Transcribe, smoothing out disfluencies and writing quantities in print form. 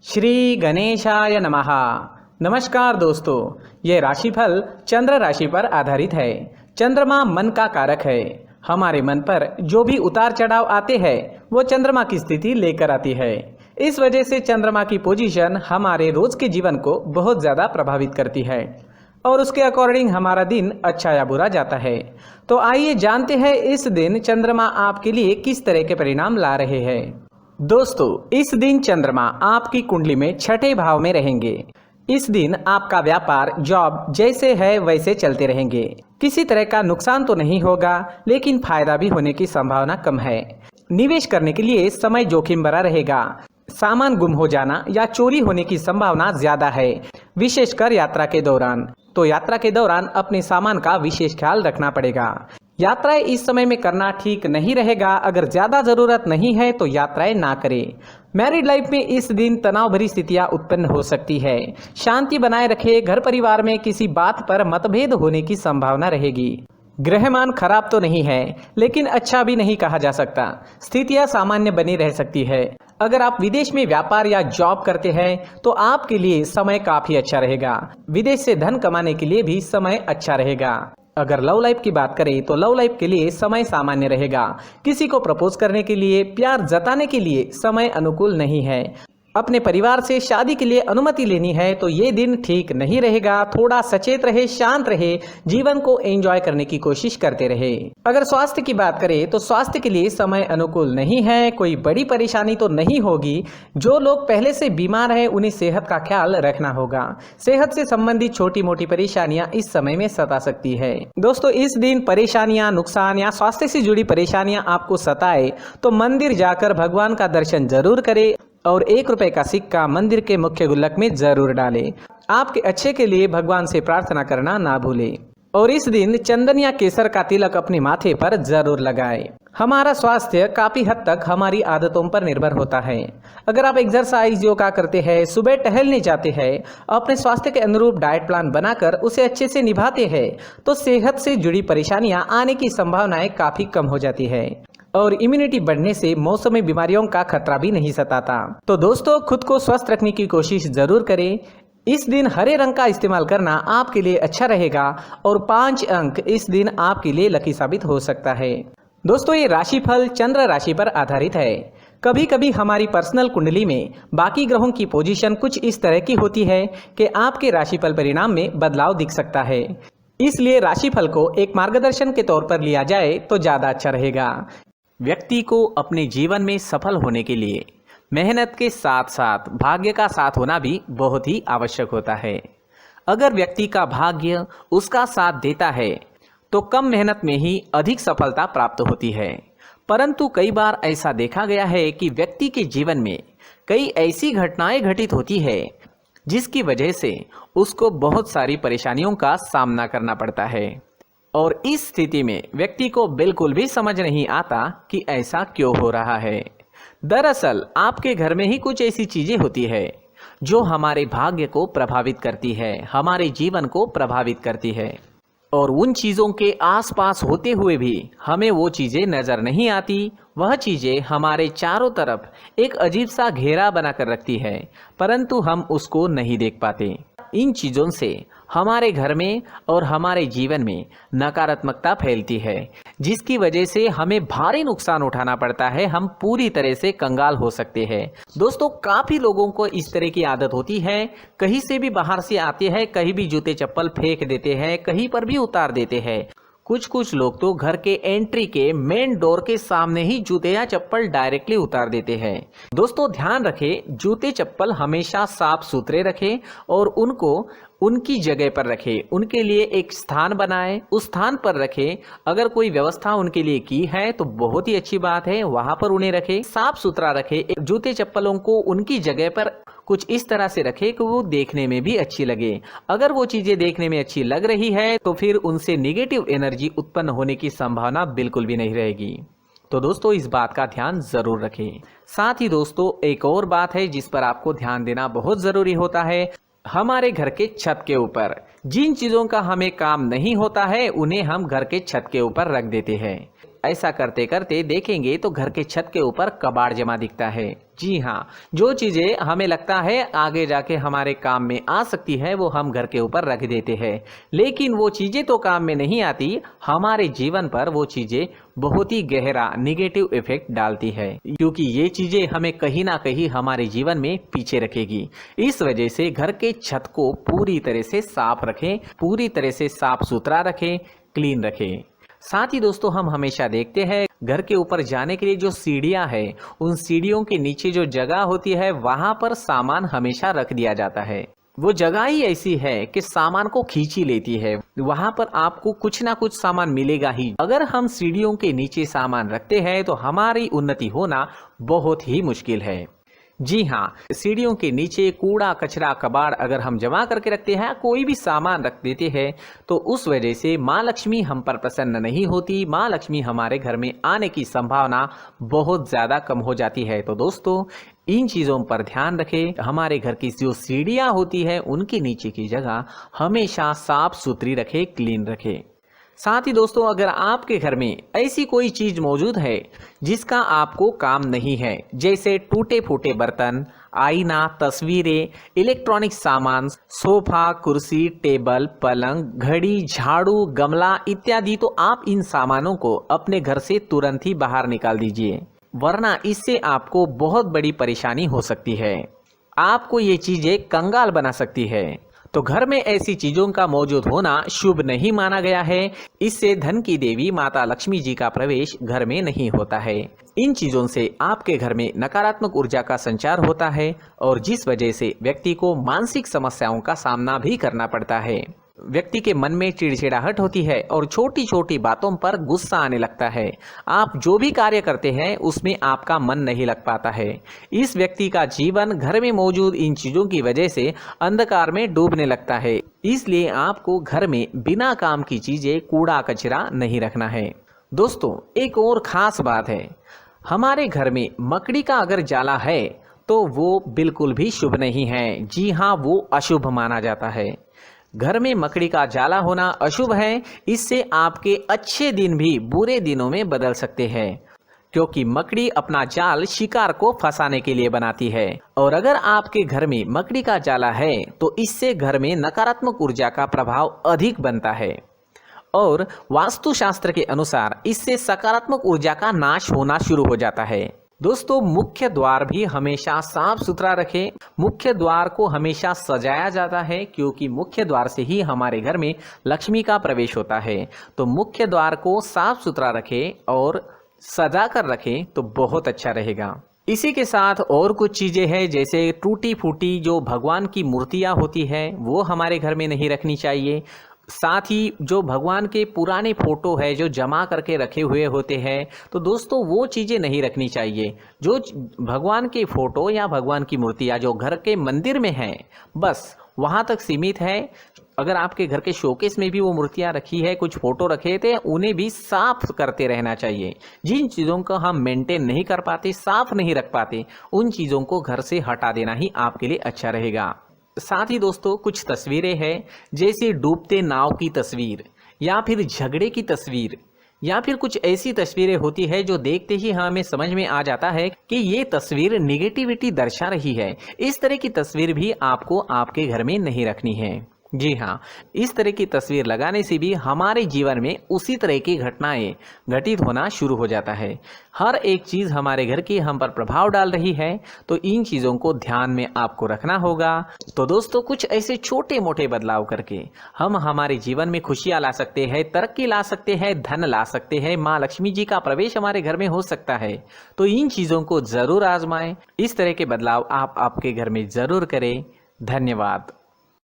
श्री गणेशाय नमः। नमस्कार दोस्तों, ये राशिफल चंद्र राशि पर आधारित है। चंद्रमा मन का कारक है। हमारे मन पर जो भी उतार चढ़ाव आते हैं वो चंद्रमा की स्थिति लेकर आती है। इस वजह से चंद्रमा की पोजीशन हमारे रोज के जीवन को बहुत ज़्यादा प्रभावित करती है और उसके अकॉर्डिंग हमारा दिन अच्छा या बुरा जाता है। तो आइए जानते हैं इस दिन चंद्रमा आपके लिए किस तरह के परिणाम ला रहे हैं। दोस्तों, इस दिन चंद्रमा आपकी कुंडली में छठे भाव में रहेंगे। इस दिन आपका व्यापार, जॉब जैसे है वैसे चलते रहेंगे। किसी तरह का नुकसान तो नहीं होगा, लेकिन फायदा भी होने की संभावना कम है। निवेश करने के लिए समय जोखिम भरा रहेगा। सामान गुम हो जाना या चोरी होने की संभावना ज्यादा है, विशेषकर यात्रा के दौरान। तो यात्रा के दौरान अपने सामान का विशेष ख्याल रखना पड़ेगा। यात्राएं इस समय में करना ठीक नहीं रहेगा। अगर ज्यादा जरूरत नहीं है तो यात्राएं ना करें। मैरिड लाइफ में इस दिन तनाव भरी स्थितियां उत्पन्न हो सकती है। शांति बनाए रखें। घर परिवार में किसी बात पर मतभेद होने की संभावना रहेगी। ग्रहमान खराब तो नहीं है, लेकिन अच्छा भी नहीं कहा जा सकता। स्थितियां सामान्य बनी रह सकती है। अगर आप विदेश में व्यापार या जॉब करते हैं तो आपके लिए समय काफी अच्छा रहेगा। विदेश से धन कमाने के लिए भी समय अच्छा रहेगा। अगर लव लाइफ की बात करें तो लव लाइफ के लिए समय सामान्य रहेगा। किसी को प्रपोज करने के लिए, प्यार जताने के लिए समय अनुकूल नहीं है। अपने परिवार से शादी के लिए अनुमति लेनी है तो ये दिन ठीक नहीं रहेगा। थोड़ा सचेत रहे, शांत रहे, जीवन को एंजॉय करने की कोशिश करते रहे। अगर स्वास्थ्य की बात करें तो स्वास्थ्य के लिए समय अनुकूल नहीं है। कोई बड़ी परेशानी तो नहीं होगी। जो लोग पहले से बीमार हैं उन्हें सेहत का ख्याल रखना होगा। सेहत से संबंधित छोटी मोटी परेशानियां इस समय में सता सकती है। दोस्तों, इस दिन परेशानियां, नुकसान या स्वास्थ्य से जुड़ी परेशानियां आपको सताए तो मंदिर जाकर भगवान का दर्शन जरूर करें और 1 रुपए का सिक्का मंदिर के मुख्य गुल्लक में जरूर डालें। आपके अच्छे के लिए भगवान से प्रार्थना करना ना भूलें। और इस दिन चंदन या केसर का तिलक अपने माथे पर जरूर लगाएं। हमारा स्वास्थ्य काफी हद तक हमारी आदतों पर निर्भर होता है। अगर आप एक्सरसाइज, योगा करते हैं, सुबह टहलने जाते हैं, अपने स्वास्थ्य के अनुरूप डाइट प्लान बनाकर उसे अच्छे से निभाते हैं तो सेहत से जुड़ी परेशानियां आने की संभावनाएं काफी कम हो जाती है और इम्यूनिटी बढ़ने से मौसमी बीमारियों का खतरा भी नहीं सताता। तो दोस्तों, खुद को स्वस्थ रखने की कोशिश जरूर करें। इस दिन हरे रंग का इस्तेमाल करना आपके लिए अच्छा रहेगा और 5 अंक इस दिन आपके लिए लकी साबित हो सकता है। दोस्तों, ये राशिफल चंद्र राशि पर आधारित है। कभी कभी हमारी पर्सनल कुंडली में बाकी ग्रहों की पोजीशन कुछ इस तरह की होती है कि आपके राशिफल परिणाम में बदलाव दिख सकता है। इसलिए राशिफल को एक मार्गदर्शन के तौर पर लिया जाए तो ज्यादा अच्छा रहेगा। व्यक्ति को अपने जीवन में सफल होने के लिए मेहनत के साथ साथ भाग्य का साथ होना भी बहुत ही आवश्यक होता है। अगर व्यक्ति का भाग्य उसका साथ देता है तो कम मेहनत में ही अधिक सफलता प्राप्त होती है। परंतु कई बार ऐसा देखा गया है कि व्यक्ति के जीवन में कई ऐसी घटनाएं घटित होती है जिसकी वजह से उसको बहुत सारी परेशानियों का सामना करना पड़ता है और इस स्थिति में व्यक्ति को बिल्कुल भी समझ नहीं आता कि ऐसा क्यों हो रहा है। दरअसल आपके घर में ही कुछ ऐसी चीजें होती है जो हमारे भाग्य को प्रभावित करती है, हमारे जीवन को प्रभावित करती है और उन चीज़ों के आसपास होते हुए भी हमें वो चीज़ें नज़र नहीं आती। वह चीज़ें हमारे चारों तरफ एक अजीब सा घेरा बनाकर रखती है, परंतु हम उसको नहीं देख पाते। इन चीज़ों से हमारे घर में और हमारे जीवन में नकारात्मकता फैलती है, जिसकी वजह से हमें भारी नुकसान उठाना पड़ता है। हम पूरी तरह से कंगाल हो सकते हैं। दोस्तों, काफ़ी लोगों को इस तरह की आदत होती है। कहीं से भी बाहर से आते हैं, कहीं भी जूते चप्पल फेंक देते हैं, कहीं पर भी उतार देते हैं। कुछ लोग तो घर के एंट्री के मेन डोर के सामने ही जूते या चप्पल डायरेक्टली उतार देते हैं। दोस्तों, ध्यान रखें, जूते चप्पल हमेशा साफ सुथरे रखें और उनको उनकी जगह पर रखें। उनके लिए एक स्थान बनाएं, उस स्थान पर रखें। अगर कोई व्यवस्था उनके लिए की है तो बहुत ही अच्छी बात है, वहां पर उन्हें रखें, साफ सुथरा रखें। जूते चप्पलों को उनकी जगह पर कुछ इस तरह से रखें कि वो देखने में भी अच्छी लगे। अगर वो चीजें देखने में अच्छी लग रही है तो फिर उनसे नेगेटिव एनर्जी उत्पन्न होने की संभावना बिल्कुल भी नहीं रहेगी। तो दोस्तों, इस बात का ध्यान जरूर रखें। साथ ही दोस्तों, एक और बात है जिस पर आपको ध्यान देना बहुत जरूरी होता है। हमारे घर के छत के ऊपर जिन चीजों का हमें काम नहीं होता है उन्हें हम घर के छत के ऊपर रख देते हैं। ऐसा करते करते देखेंगे तो घर के छत के ऊपर कबाड़ जमा दिखता है। जी हाँ, जो चीज़ें हमें लगता है आगे जाके हमारे काम में आ सकती है वो हम घर के ऊपर रख देते हैं, लेकिन वो चीज़ें तो काम में नहीं आती, हमारे जीवन पर वो चीज़ें बहुत ही गहरा निगेटिव इफेक्ट डालती है, क्योंकि ये चीज़ें हमें कहीं ना कहीं हमारे जीवन में पीछे रखेगी। इस वजह से घर के छत को पूरी तरह से साफ रखें, पूरी तरह से साफ सुथरा रखें, क्लीन रखें। साथ ही दोस्तों हम हमेशा देखते हैं घर के ऊपर जाने के लिए जो सीढ़ियां है, उन सीढ़ियों के नीचे जो जगह होती है वहां पर सामान हमेशा रख दिया जाता है। वो जगह ही ऐसी है कि सामान को खींच ही लेती है, वहां पर आपको कुछ ना कुछ सामान मिलेगा ही। अगर हम सीढ़ियों के नीचे सामान रखते हैं तो हमारी उन्नति होना बहुत ही मुश्किल है। जी हाँ, सीढ़ियों के नीचे कूड़ा कचरा कबाड़ अगर हम जमा करके रखते हैं, कोई भी सामान रख देते हैं, तो उस वजह से माँ लक्ष्मी हम पर प्रसन्न नहीं होती, माँ लक्ष्मी हमारे घर में आने की संभावना बहुत ज़्यादा कम हो जाती है। तो दोस्तों इन चीज़ों पर ध्यान रखें, हमारे घर की जो सीढ़ियाँ होती है उनके नीचे की जगह हमेशा साफ सुथरी रखें, क्लीन रखें। साथ ही दोस्तों अगर आपके घर में ऐसी कोई चीज मौजूद है जिसका आपको काम नहीं है, जैसे टूटे फूटे बर्तन, आईना, तस्वीरें, इलेक्ट्रॉनिक सामान, सोफा, कुर्सी, टेबल, पलंग, घड़ी, झाड़ू, गमला इत्यादि, तो आप इन सामानों को अपने घर से तुरंत ही बाहर निकाल दीजिए, वरना इससे आपको बहुत बड़ी परेशानी हो सकती है। आपको ये चीजें कंगाल बना सकती है। तो घर में ऐसी चीजों का मौजूद होना शुभ नहीं माना गया है। इससे धन की देवी माता लक्ष्मी जी का प्रवेश घर में नहीं होता है। इन चीजों से आपके घर में नकारात्मक ऊर्जा का संचार होता है और जिस वजह से व्यक्ति को मानसिक समस्याओं का सामना भी करना पड़ता है। व्यक्ति के मन में चिड़चिड़ाहट होती है और छोटी छोटी बातों पर गुस्सा आने लगता है। आप जो भी कार्य करते हैं उसमें आपका मन नहीं लग पाता है। इस व्यक्ति का जीवन घर में मौजूद इन चीजों की वजह से अंधकार में डूबने लगता है। इसलिए आपको घर में बिना काम की चीजें, कूड़ा कचरा नहीं रखना है। दोस्तों एक और खास बात है, हमारे घर में मकड़ी का अगर जाला है तो वो बिल्कुल भी शुभ नहीं है। जी हाँ, वो अशुभ माना जाता है। घर में मकड़ी का जाला होना अशुभ है। इससे आपके अच्छे दिन भी बुरे दिनों में बदल सकते हैं, क्योंकि मकड़ी अपना जाल शिकार को फंसाने के लिए बनाती है। और अगर आपके घर में मकड़ी का जाला है तो इससे घर में नकारात्मक ऊर्जा का प्रभाव अधिक बनता है और वास्तुशास्त्र के अनुसार इससे सकारात्मक ऊर्जा का नाश होना शुरू हो जाता है। दोस्तों मुख्य द्वार भी हमेशा साफ सुथरा रखें। मुख्य द्वार को हमेशा सजाया जाता है, क्योंकि मुख्य द्वार से ही हमारे घर में लक्ष्मी का प्रवेश होता है। तो मुख्य द्वार को साफ सुथरा रखें और सजा कर रखें तो बहुत अच्छा रहेगा। इसी के साथ और कुछ चीजें हैं, जैसे टूटी फूटी जो भगवान की मूर्तियां होती है वो हमारे घर में नहीं रखनी चाहिए। साथ ही जो भगवान के पुराने फोटो है जो जमा करके रखे हुए होते हैं, तो दोस्तों वो चीज़ें नहीं रखनी चाहिए। जो भगवान के फोटो या भगवान की मूर्तियाँ जो घर के मंदिर में हैं बस वहाँ तक सीमित है। अगर आपके घर के शोकेस में भी वो मूर्तियाँ रखी है, कुछ फोटो रखे थे, उन्हें भी साफ करते रहना चाहिए। जिन चीज़ों को हम मेंटेन नहीं कर पाते, साफ नहीं रख पाते, उन चीज़ों को घर से हटा देना ही आपके लिए अच्छा रहेगा। साथ ही दोस्तों कुछ तस्वीरें हैं, जैसे डूबते नाव की तस्वीर या फिर झगड़े की तस्वीर या फिर कुछ ऐसी तस्वीरें होती है जो देखते ही हमें समझ में आ जाता है कि ये तस्वीर निगेटिविटी दर्शा रही है। इस तरह की तस्वीर भी आपको आपके घर में नहीं रखनी है। जी हाँ, इस तरह की तस्वीर लगाने से भी हमारे जीवन में उसी तरह की घटनाएं घटित होना शुरू हो जाता है। हर एक चीज़ हमारे घर की हम पर प्रभाव डाल रही है, तो इन चीज़ों को ध्यान में आपको रखना होगा। तो दोस्तों कुछ ऐसे छोटे मोटे बदलाव करके हम हमारे जीवन में खुशियाँ ला सकते हैं, तरक्की ला सकते हैं, धन ला सकते हैं, माँ लक्ष्मी जी का प्रवेश हमारे घर में हो सकता है। तो इन चीज़ों को ज़रूर आजमाएं। इस तरह के बदलाव आप आपके घर में ज़रूर करें। धन्यवाद।